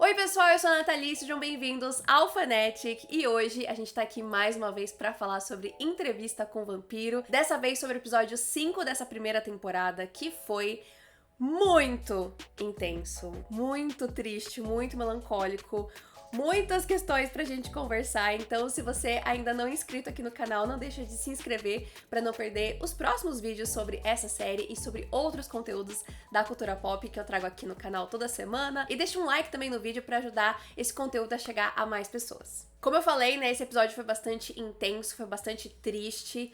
Oi pessoal, eu sou a Nathalie, sejam bem-vindos ao Fanatic e hoje a gente tá aqui mais uma vez pra falar sobre Entrevista com o Vampiro, dessa vez sobre o episódio 5 dessa primeira temporada, que foi muito intenso, muito triste, muito melancólico, muitas questões pra gente conversar. Então, se você ainda não é inscrito aqui no canal, não deixa de se inscrever pra não perder os próximos vídeos sobre essa série e sobre outros conteúdos da cultura pop que eu trago aqui no canal toda semana. E deixa um like também no vídeo pra ajudar esse conteúdo a chegar a mais pessoas. Como eu falei, né, esse episódio foi bastante intenso, foi bastante triste.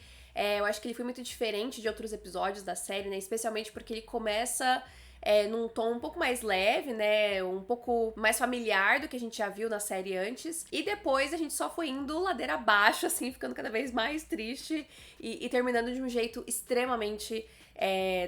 Eu acho que ele foi muito diferente de outros episódios da série, né? Especialmente porque ele começa num tom um pouco mais leve, né? Um pouco mais familiar do que a gente já viu na série antes. E depois a gente só foi indo ladeira abaixo, assim, ficando cada vez mais triste e terminando de um jeito extremamente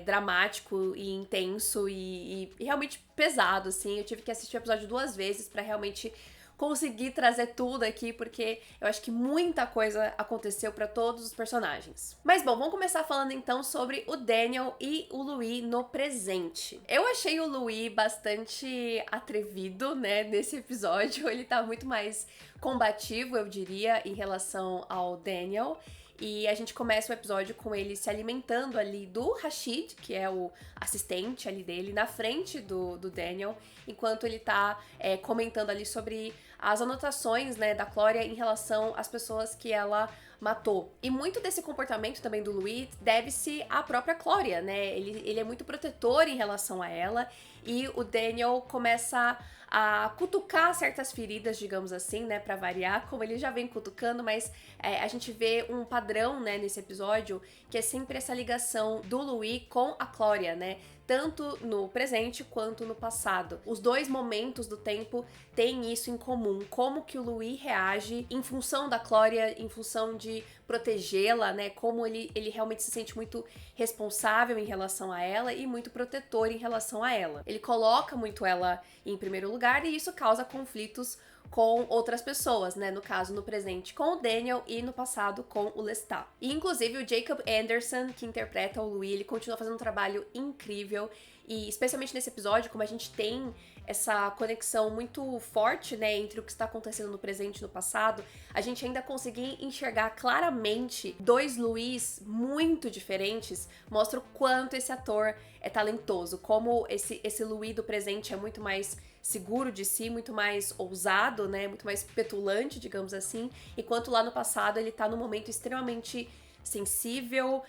dramático e intenso e realmente pesado, assim. Eu tive que assistir o episódio 2 vezes pra realmente conseguir trazer tudo aqui, porque eu acho que muita coisa aconteceu pra todos os personagens. Mas bom, vamos começar falando então sobre o Daniel e o Louis no presente. Eu achei o Louis bastante atrevido, né, nesse episódio. Ele tá muito mais combativo, eu diria, em relação ao Daniel. E a gente começa o episódio com ele se alimentando ali do Rashid, que é o assistente ali dele, na frente do Daniel, enquanto ele tá comentando ali sobre as anotações, né, da Clória em relação às pessoas que ela matou. E muito desse comportamento também do Louis deve-se à própria Clória, né? Ele é muito protetor em relação a ela, e o Daniel começa a cutucar certas feridas, digamos assim, né, pra variar, como ele já vem cutucando, mas a gente vê um padrão, né, nesse episódio, que é sempre essa ligação do Louis com a Clória, né, tanto no presente quanto no passado. Os dois momentos do tempo têm isso em comum, como que o Louis reage em função da Clória, em função de protegê-la, né, como ele realmente se sente muito responsável em relação a ela e muito protetor em relação a ela. Ele coloca muito ela em primeiro lugar e isso causa conflitos com outras pessoas, né? No caso, no presente com o Daniel e no passado com o Lestat. E inclusive o Jacob Anderson, que interpreta o Louis, ele continua fazendo um trabalho incrível. E especialmente nesse episódio, como a gente tem essa conexão muito forte, né, entre o que está acontecendo no presente e no passado, a gente ainda conseguir enxergar claramente dois Louis muito diferentes, mostra o quanto esse ator é talentoso, como esse Louis do presente é muito mais seguro de si, muito mais ousado, né, muito mais petulante, digamos assim, enquanto lá no passado ele tá num momento extremamente sensível,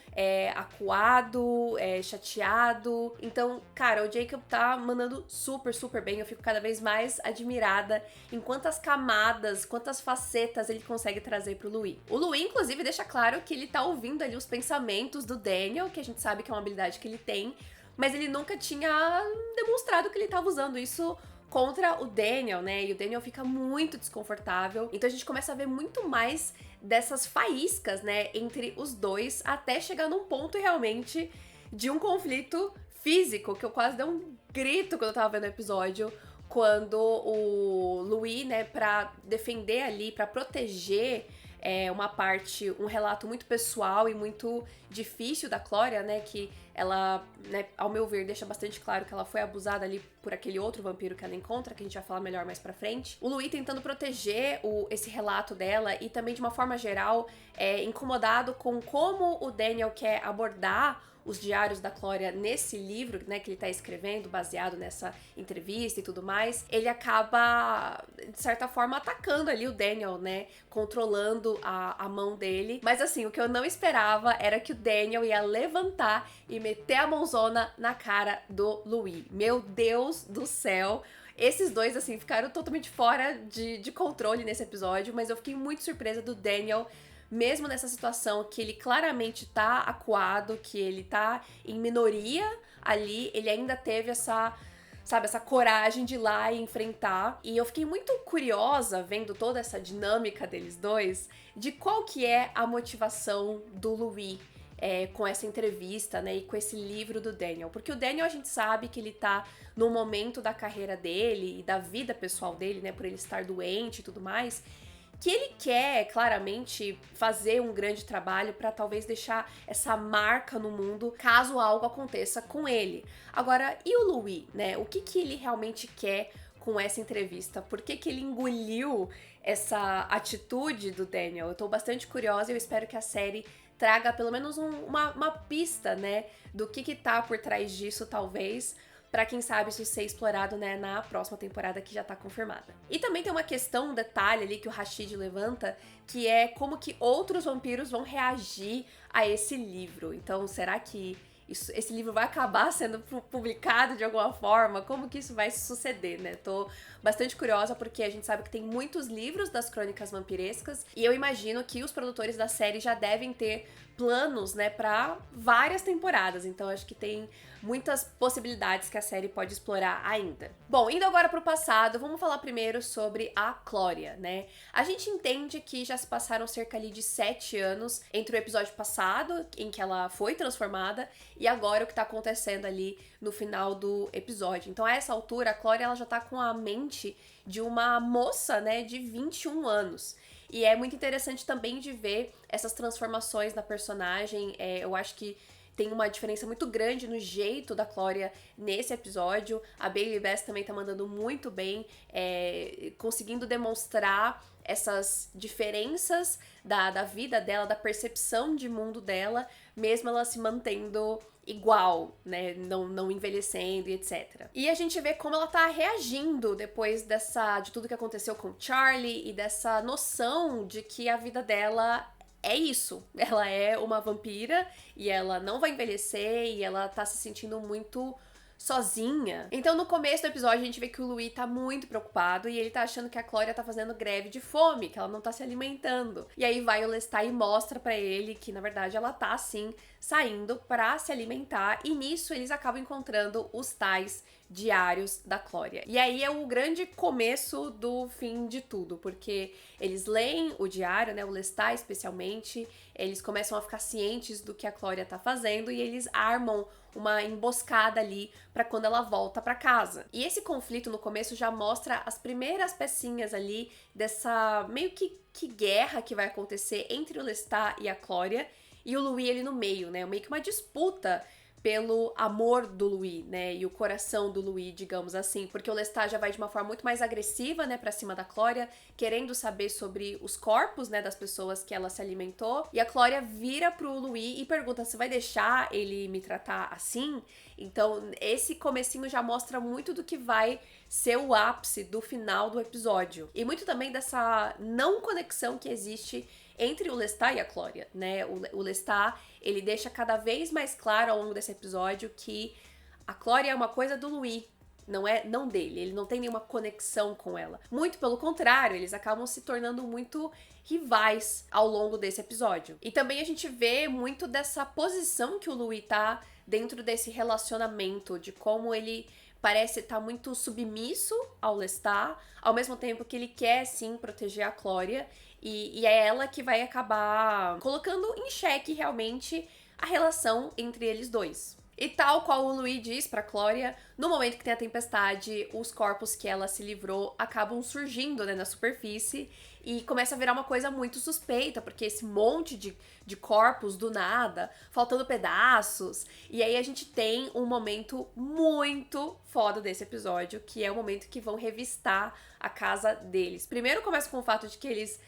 acuado, chateado. Então, cara, o Jacob tá mandando super, super bem. Eu fico cada vez mais admirada em quantas camadas, quantas facetas ele consegue trazer pro Louis. O Louis, inclusive, deixa claro que ele tá ouvindo ali os pensamentos do Daniel, que a gente sabe que é uma habilidade que ele tem, mas ele nunca tinha demonstrado que ele tava usando isso contra o Daniel, né? E o Daniel fica muito desconfortável. Então a gente começa a ver muito mais dessas faíscas, né, entre os dois, até chegar num ponto realmente de um conflito físico, que eu quase dei um grito quando eu tava vendo o episódio, quando o Louis, né, pra defender ali, pra proteger uma parte, um relato muito pessoal e muito difícil da Clória, né, que ela, né, ao meu ver, deixa bastante claro que ela foi abusada ali por aquele outro vampiro que ela encontra, que a gente vai falar melhor mais pra frente. O Louis tentando proteger esse relato dela e também, de uma forma geral, incomodado com como o Daniel quer abordar os diários da Clória nesse livro, né, que ele tá escrevendo, baseado nessa entrevista e tudo mais. Ele acaba, de certa forma, atacando ali o Daniel, né, controlando a mão dele. Mas assim, o que eu não esperava era que o Daniel ia levantar e meter a mãozona na cara do Louis. Meu Deus do céu! Esses dois, assim, ficaram totalmente fora de controle nesse episódio, mas eu fiquei muito surpresa do Daniel, mesmo nessa situação que ele claramente tá acuado, que ele tá em minoria ali, ele ainda teve essa, sabe, essa coragem de ir lá e enfrentar. E eu fiquei muito curiosa, vendo toda essa dinâmica deles dois, de qual que é a motivação do Louis com essa entrevista, né, e com esse livro do Daniel. Porque o Daniel, a gente sabe que ele tá num momento da carreira dele e da vida pessoal dele, né, por ele estar doente e tudo mais, que ele quer claramente fazer um grande trabalho para talvez deixar essa marca no mundo caso algo aconteça com ele. Agora, e o Louis, né? O que ele realmente quer com essa entrevista? Por que que ele engoliu essa atitude do Daniel? Eu tô bastante curiosa e eu espero que a série traga pelo menos uma pista, né, do que tá por trás disso, talvez, pra quem sabe isso ser explorado, né, na próxima temporada que já tá confirmada. E também tem uma questão, um detalhe ali que o Rashid levanta, que é como que outros vampiros vão reagir a esse livro. Então, será que esse livro vai acabar sendo publicado de alguma forma? Como que isso vai suceder, né? Tô bastante curiosa porque a gente sabe que tem muitos livros das crônicas vampirescas e eu imagino que os produtores da série já devem ter planos, né, pra várias temporadas. Então acho que tem muitas possibilidades que a série pode explorar ainda. Bom, indo agora pro passado, vamos falar primeiro sobre a Clória, né? A gente entende que já se passaram cerca ali de 7 anos entre o episódio passado, em que ela foi transformada, e agora o que tá acontecendo ali no final do episódio. Então, a essa altura, a Clória ela já tá com a mente de uma moça, né, de 21 anos. E é muito interessante também de ver essas transformações na personagem. Eu acho que tem uma diferença muito grande no jeito da Clória nesse episódio. A Bailey Bass também tá mandando muito bem, conseguindo demonstrar essas diferenças da vida dela, da percepção de mundo dela, mesmo ela se mantendo igual, né, não envelhecendo e etc. E a gente vê como ela tá reagindo depois de tudo que aconteceu com Charlie e dessa noção de que a vida dela é isso. Ela é uma vampira e ela não vai envelhecer e ela tá se sentindo muito sozinha. Então, no começo do episódio, a gente vê que o Louis tá muito preocupado e ele tá achando que a Clória tá fazendo greve de fome, que ela não tá se alimentando. E aí vai o Lestat e mostra pra ele que, na verdade, ela tá, sim, saindo pra se alimentar. E nisso, eles acabam encontrando os tais diários da Clória. E aí é o grande começo do fim de tudo, porque eles leem o diário, né, o Lestat especialmente, eles começam a ficar cientes do que a Clória tá fazendo e eles armam uma emboscada ali pra quando ela volta pra casa. E esse conflito no começo já mostra as primeiras pecinhas ali dessa meio que guerra que vai acontecer entre o Lestat e a Clória e o Louis ali no meio, né, meio que uma disputa pelo amor do Louis, né, e o coração do Louis, digamos assim, porque o Lestat já vai de uma forma muito mais agressiva, né, pra cima da Clória, querendo saber sobre os corpos, né, das pessoas que ela se alimentou, e a Clória vira pro Louis e pergunta se vai deixar ele me tratar assim. Então, esse comecinho já mostra muito do que vai ser o ápice do final do episódio, e muito também dessa não conexão que existe entre o Lestat e a Clória, né? O Lestat, ele deixa cada vez mais claro ao longo desse episódio que a Clória é uma coisa do Louis, não dele, ele não tem nenhuma conexão com ela. Muito pelo contrário, eles acabam se tornando muito rivais ao longo desse episódio. E também a gente vê muito dessa posição que o Louis tá dentro desse relacionamento, de como ele parece estar muito submisso ao Lestat, ao mesmo tempo que ele quer, sim, proteger a Clória, e é ela que vai acabar colocando em xeque, realmente, a relação entre eles dois. E tal qual o Louis diz pra Clória, no momento que tem a tempestade, os corpos que ela se livrou acabam surgindo, né, na superfície e começa a virar uma coisa muito suspeita, porque esse monte de corpos do nada, faltando pedaços. E aí a gente tem um momento muito foda desse episódio, que é o momento que vão revistar a casa deles. Primeiro começa com o fato de que eles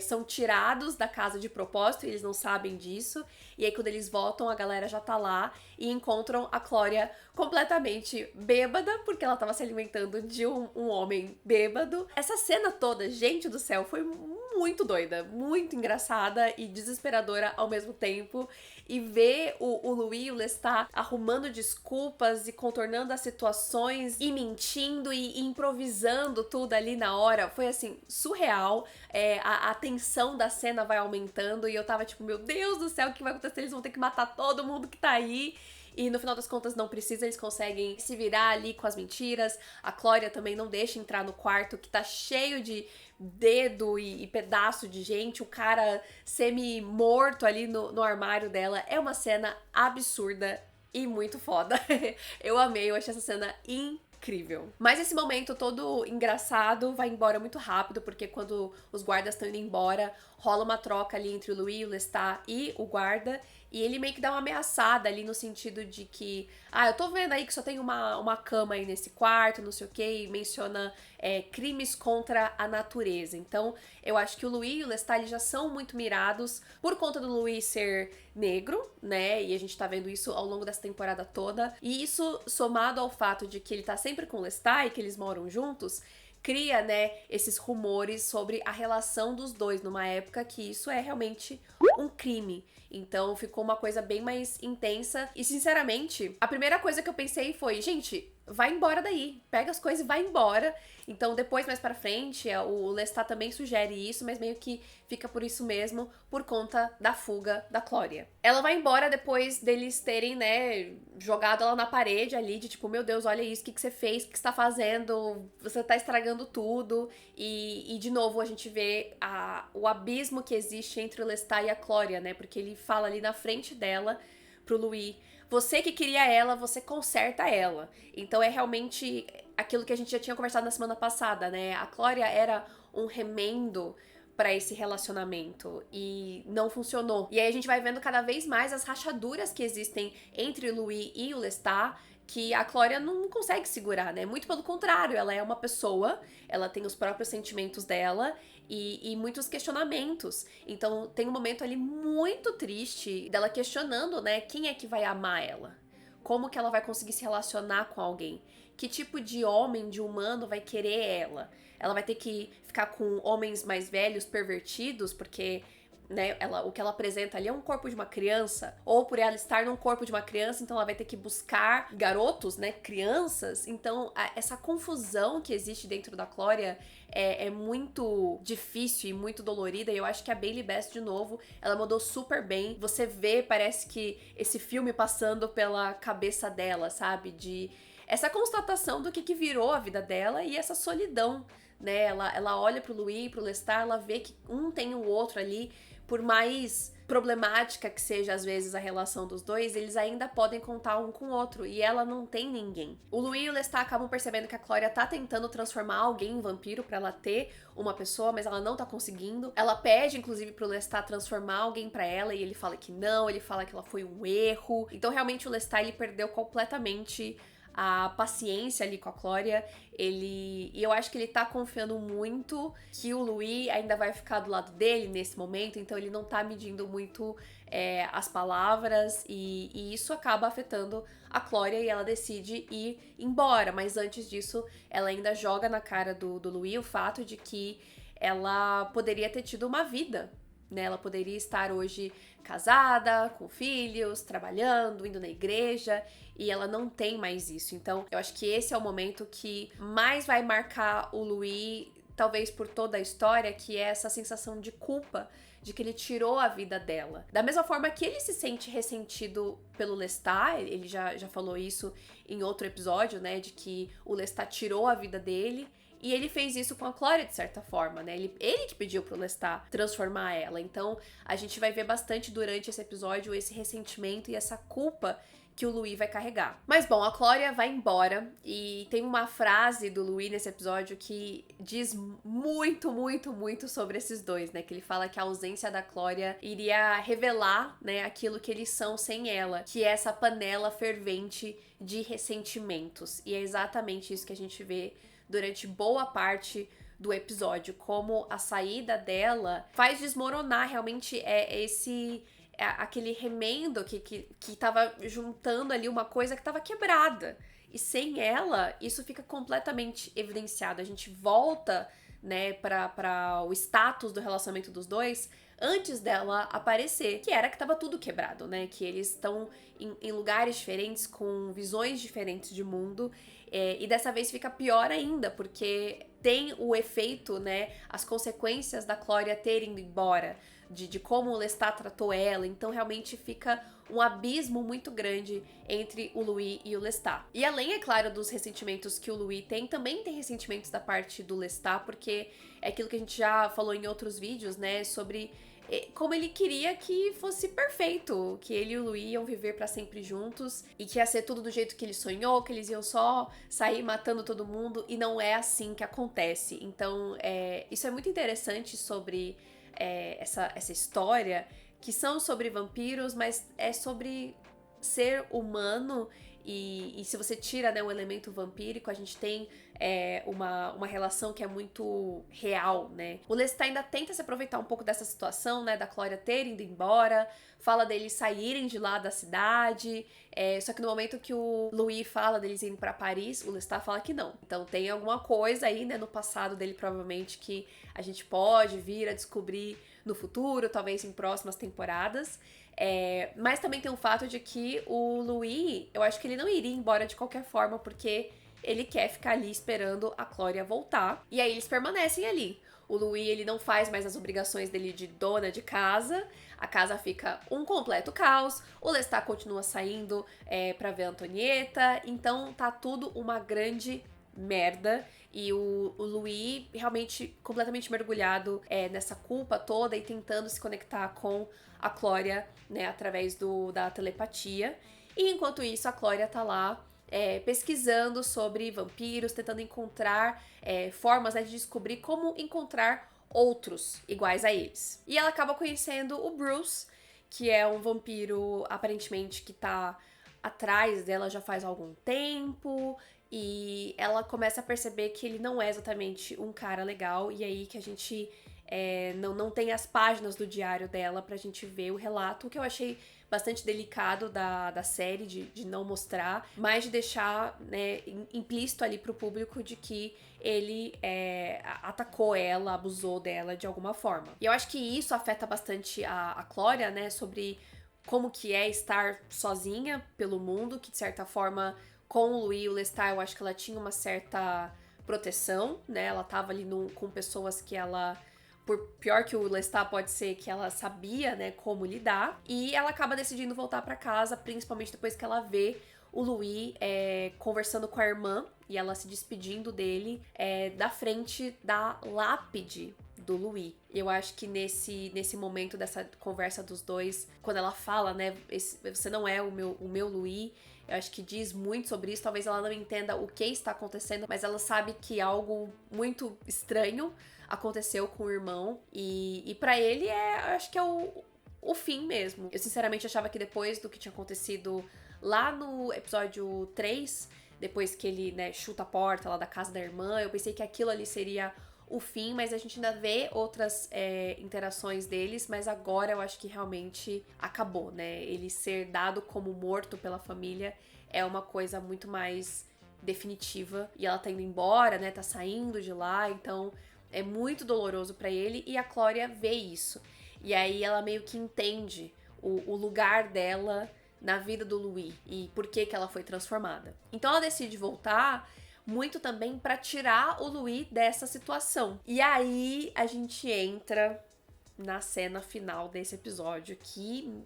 são tirados da casa de propósito e eles não sabem disso. E aí quando eles voltam, a galera já tá lá e encontram a Clória completamente bêbada, porque ela tava se alimentando de um homem bêbado. Essa cena toda, gente do céu, foi muito doida, muito engraçada e desesperadora ao mesmo tempo. E ver o Louis e o Lestat arrumando desculpas e contornando as situações e mentindo e improvisando tudo ali na hora, foi assim, surreal. A tensão da cena vai aumentando e eu tava tipo, meu Deus do céu, o que vai acontecer? Eles vão ter que matar todo mundo que tá aí. E no final das contas não precisa, eles conseguem se virar ali com as mentiras. A Clória também não deixa entrar no quarto, que tá cheio de dedo e pedaço de gente. O cara semi-morto ali no armário dela. É uma cena absurda e muito foda. Eu amei, eu achei essa cena incrível. Mas esse momento todo engraçado vai embora muito rápido, porque quando os guardas estão indo embora, rola uma troca ali entre o Louis, o Lestat e o guarda, E ele meio que dá uma ameaçada ali no sentido de que, eu tô vendo aí que só tem uma cama aí nesse quarto, não sei o que, e menciona crimes contra a natureza. Então, eu acho que o Louis e o Lestat eles já são muito mirados por conta do Louis ser negro, né? E a gente tá vendo isso ao longo dessa temporada toda. E isso, somado ao fato de que ele tá sempre com o Lestat e que eles moram juntos, cria, né, esses rumores sobre a relação dos dois numa época que isso é realmente um crime. Então ficou uma coisa bem mais intensa. E sinceramente, a primeira coisa que eu pensei foi, gente, vai embora daí. Pega as coisas e vai embora. Então depois, mais pra frente, o Lestat também sugere isso, mas meio que fica por isso mesmo, por conta da fuga da Clória. Ela vai embora depois deles terem, né, jogado ela na parede ali, de tipo, meu Deus, olha isso, o que você fez, o que você tá fazendo, você tá estragando tudo. E de novo, a gente vê o abismo que existe entre o Lestat e a Clória, né, porque ele fala ali na frente dela pro Louis, você que queria ela, você conserta ela. Então é realmente aquilo que a gente já tinha conversado na semana passada, né? A Clória era um remendo pra esse relacionamento e não funcionou. E aí a gente vai vendo cada vez mais as rachaduras que existem entre o Louis e o Lestat, que a Clória não consegue segurar, né? Muito pelo contrário, ela é uma pessoa, ela tem os próprios sentimentos dela e muitos questionamentos. Então tem um momento ali muito triste dela questionando, né, quem é que vai amar ela? Como que ela vai conseguir se relacionar com alguém? Que tipo de homem, de humano vai querer ela? Ela vai ter que ficar com homens mais velhos, pervertidos, porque, né, o que ela apresenta ali é um corpo de uma criança, ou por ela estar num corpo de uma criança, então ela vai ter que buscar garotos, né, crianças. Então essa confusão que existe dentro da Clória é muito difícil e muito dolorida, e eu acho que a Bailey Best, de novo, ela mandou super bem. Você vê, parece que esse filme passando pela cabeça dela, sabe, de essa constatação do que virou a vida dela e essa solidão, né, ela olha pro Louis e pro Lestat, ela vê que um tem o outro ali, por mais problemática que seja às vezes a relação dos dois, eles ainda podem contar um com o outro, e ela não tem ninguém. O Louis e o Lestat acabam percebendo que a Clória tá tentando transformar alguém em vampiro pra ela ter uma pessoa, mas ela não tá conseguindo. Ela pede, inclusive, pro Lestat transformar alguém pra ela, e ele fala que não, ele fala que ela foi um erro. Então, realmente, o Lestat, ele perdeu completamente a paciência ali com a Clória. E eu acho que ele tá confiando muito que o Louis ainda vai ficar do lado dele nesse momento, então ele não tá medindo muito as palavras, e isso acaba afetando a Clória e ela decide ir embora. Mas antes disso, ela ainda joga na cara do Louis o fato de que ela poderia ter tido uma vida, né? Ela poderia estar hoje casada, com filhos, trabalhando, indo na igreja, e ela não tem mais isso. Então, eu acho que esse é o momento que mais vai marcar o Louis, talvez por toda a história, que é essa sensação de culpa de que ele tirou a vida dela. Da mesma forma que ele se sente ressentido pelo Lestat, ele já falou isso em outro episódio, né, de que o Lestat tirou a vida dele. E ele fez isso com a Clória, de certa forma, né? Ele que pediu pro Lestat transformar ela. Então, a gente vai ver bastante durante esse episódio esse ressentimento e essa culpa que o Louis vai carregar. Mas, bom, a Clória vai embora e tem uma frase do Louis nesse episódio que diz muito, muito, muito sobre esses dois, né? Que ele fala que a ausência da Clória iria revelar, né, aquilo que eles são sem ela, que é essa panela fervente de ressentimentos. E é exatamente isso que a gente vê durante boa parte do episódio, como a saída dela faz desmoronar realmente aquele remendo que tava juntando ali uma coisa que tava quebrada. E sem ela, isso fica completamente evidenciado. A gente volta, né, para o status do relacionamento dos dois antes dela aparecer, que era que tava tudo quebrado, né? Que eles estão em lugares diferentes, com visões diferentes de mundo. E dessa vez fica pior ainda, porque tem o efeito, né, as consequências da Clória ter ido embora, de como o Lestat tratou ela. Então realmente fica um abismo muito grande entre o Louis e o Lestat. E além, é claro, dos ressentimentos que o Louis tem, também tem ressentimentos da parte do Lestat, porque é aquilo que a gente já falou em outros vídeos, né, sobre como ele queria que fosse perfeito, que ele e o Louis iam viver pra sempre juntos e que ia ser tudo do jeito que ele sonhou, que eles iam só sair matando todo mundo, e não é assim que acontece. Então, isso é muito interessante sobre essa história, que são sobre vampiros, mas é sobre ser humano. E se você tira, né, o elemento vampírico, a gente tem uma relação que é muito real, né? O Lestat ainda tenta se aproveitar um pouco dessa situação, né, da Clória ter ido embora, fala deles saírem de lá da cidade, só que no momento que o Louis fala deles irem pra Paris, o Lestat fala que não. Então tem alguma coisa aí, né, no passado dele, provavelmente, que a gente pode vir a descobrir no futuro, talvez em próximas temporadas. Mas também tem o fato de que o Louis, eu acho que ele não iria embora de qualquer forma, porque ele quer ficar ali esperando a Clória voltar. E aí eles permanecem ali. O Louis, ele não faz mais as obrigações dele de dona de casa. A casa fica um completo caos. O Lestat continua saindo pra ver a Antonieta. Então tá tudo uma grande merda. E o Louis realmente completamente mergulhado nessa culpa toda e tentando se conectar com a Clória, né, através da telepatia. E enquanto isso, a Clória tá lá pesquisando sobre vampiros, tentando encontrar formas, né, de descobrir como encontrar outros iguais a eles. E ela acaba conhecendo o Bruce, que é um vampiro, aparentemente, que tá atrás dela já faz algum tempo. E ela começa a perceber que ele não é exatamente um cara legal. E aí que a gente não tem as páginas do diário dela pra gente ver o relato, o que eu achei bastante delicado da série, de não mostrar, mas de deixar, né, implícito ali pro público de que ele atacou ela, abusou dela de alguma forma. E eu acho que isso afeta bastante a Clória, né, sobre como que é estar sozinha pelo mundo, que de certa forma, com o Louis e o Lestat, eu acho que ela tinha uma certa proteção, né, ela tava ali com pessoas que ela, por pior que o Lestat pode ser, que ela sabia, né, como lidar. E ela acaba decidindo voltar pra casa, principalmente depois que ela vê o Louis conversando com a irmã e ela se despedindo dele da frente da lápide do Louis. Eu acho que nesse momento dessa conversa dos dois, quando ela fala, né, você não é o meu Louis, eu acho que diz muito sobre isso. Talvez ela não entenda o que está acontecendo, mas ela sabe que algo muito estranho aconteceu com o irmão. E para ele eu acho que é o fim mesmo. Eu sinceramente achava que depois do que tinha acontecido lá no episódio 3, depois que ele, né, chuta a porta lá da casa da irmã, eu pensei que aquilo ali seria o fim, mas a gente ainda vê outras interações deles, mas agora eu acho que realmente acabou, né? Ele ser dado como morto pela família é uma coisa muito mais definitiva. E ela tá indo embora, né? Tá saindo de lá, então é muito doloroso pra ele e a Clória vê isso. E aí ela meio que entende o lugar dela na vida do Louis e por que ela foi transformada. Então ela decide voltar muito também pra tirar o Louis dessa situação. E aí a gente entra na cena final desse episódio que,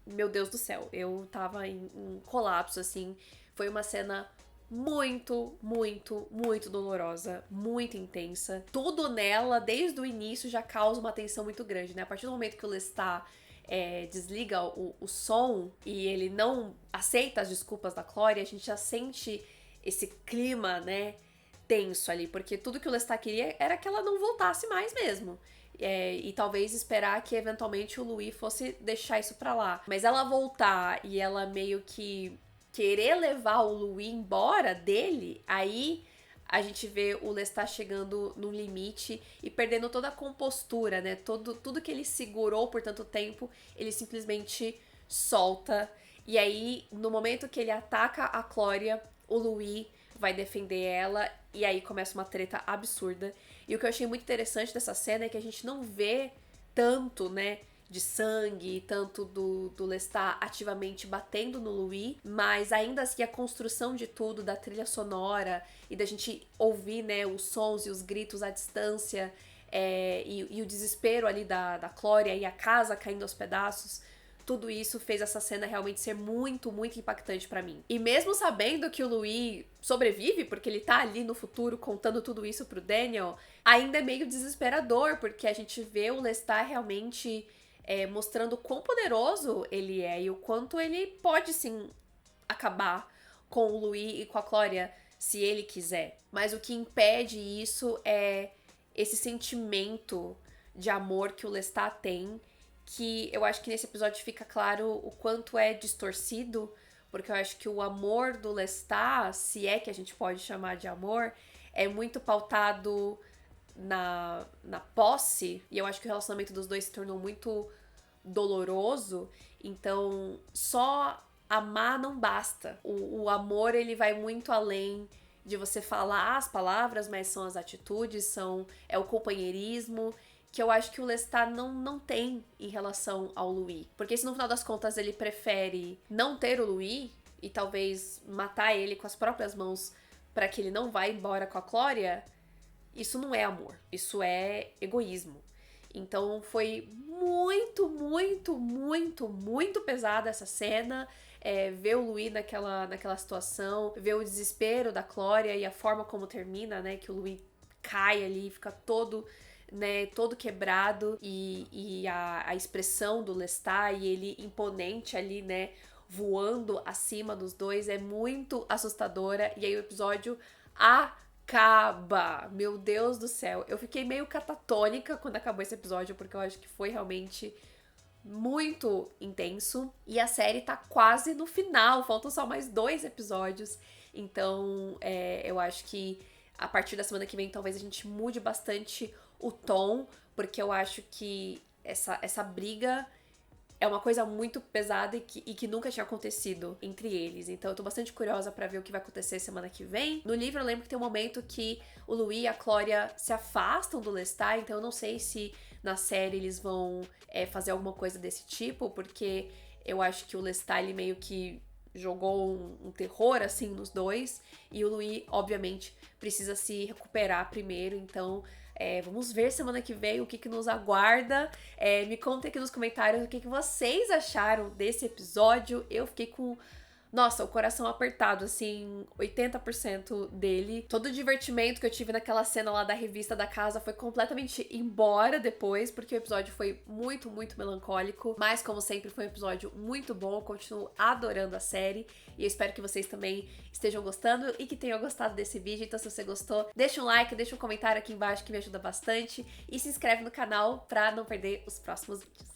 meu Deus do céu, eu tava em colapso, assim. Foi uma cena muito, muito, muito dolorosa, muito intensa. Tudo nela, desde o início, já causa uma tensão muito grande, né? A partir do momento que o Lestat desliga o som e ele não aceita as desculpas da Clória, a gente já sente esse clima, né, tenso ali, porque tudo que o Lestat queria era que ela não voltasse mais mesmo. E talvez esperar que eventualmente o Louis fosse deixar isso pra lá. Mas ela voltar e ela meio que querer levar o Louis embora dele, aí a gente vê o Lestat chegando no limite e perdendo toda a compostura, né? Tudo que ele segurou por tanto tempo, ele simplesmente solta. E aí, no momento que ele ataca a Clória, o Louis vai defender ela e aí começa uma treta absurda. E o que eu achei muito interessante dessa cena é que a gente não vê tanto, né, de sangue, tanto do Lestat ativamente batendo no Louis, mas ainda assim a construção de tudo, da trilha sonora e da gente ouvir, né, os sons e os gritos à distância e o desespero ali da Clória e a casa caindo aos pedaços, tudo isso fez essa cena realmente ser muito, muito impactante pra mim. E mesmo sabendo que o Louis sobrevive, porque ele tá ali no futuro contando tudo isso pro Daniel, ainda é meio desesperador, porque a gente vê o Lestat realmente mostrando o quão poderoso ele é e o quanto ele pode, sim, acabar com o Louis e com a Clória, se ele quiser. Mas o que impede isso é esse sentimento de amor que o Lestat tem que eu acho que nesse episódio fica claro o quanto é distorcido, porque eu acho que o amor do Lestat, se é que a gente pode chamar de amor, é muito pautado na posse, e eu acho que o relacionamento dos dois se tornou muito doloroso, então só amar não basta. O amor, ele vai muito além de você falar as palavras, mas são as atitudes, é o companheirismo, que eu acho que o Lestat não tem em relação ao Louis. Porque se no final das contas ele prefere não ter o Louis e talvez matar ele com as próprias mãos para que ele não vá embora com a Clória, isso não é amor, isso é egoísmo. Então foi muito, muito, muito, muito pesada essa cena. Ver o Louis naquela situação, ver o desespero da Clória e a forma como termina, né? Que o Louis cai ali, fica todo, né, todo quebrado. E a expressão do Lestat e ele imponente ali, né? Voando acima dos dois é muito assustadora. E aí o episódio acaba. Meu Deus do céu. Eu fiquei meio catatônica quando acabou esse episódio, porque eu acho que foi realmente muito intenso. E a série tá quase no final, faltam só mais 2 episódios. Então, eu acho que a partir da semana que vem talvez a gente mude bastante o tom, porque eu acho que essa briga é uma coisa muito pesada e que nunca tinha acontecido entre eles. Então eu tô bastante curiosa pra ver o que vai acontecer semana que vem. No livro eu lembro que tem um momento que o Louis e a Clória se afastam do Lestat, então eu não sei se na série eles vão fazer alguma coisa desse tipo, porque eu acho que o Lestat, ele meio que jogou um terror, assim, nos dois, e o Louis, obviamente, precisa se recuperar primeiro, então vamos ver semana que vem o que nos aguarda. Me contem aqui nos comentários o que vocês acharam desse episódio. Eu fiquei com, nossa, o coração apertado, assim, 80% dele. Todo o divertimento que eu tive naquela cena lá da revista da casa foi completamente embora depois, porque o episódio foi muito, muito melancólico. Mas, como sempre, foi um episódio muito bom. Eu continuo adorando a série. E eu espero que vocês também estejam gostando e que tenham gostado desse vídeo. Então, se você gostou, deixa um like, deixa um comentário aqui embaixo que me ajuda bastante. E se inscreve no canal pra não perder os próximos vídeos.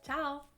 Tchau!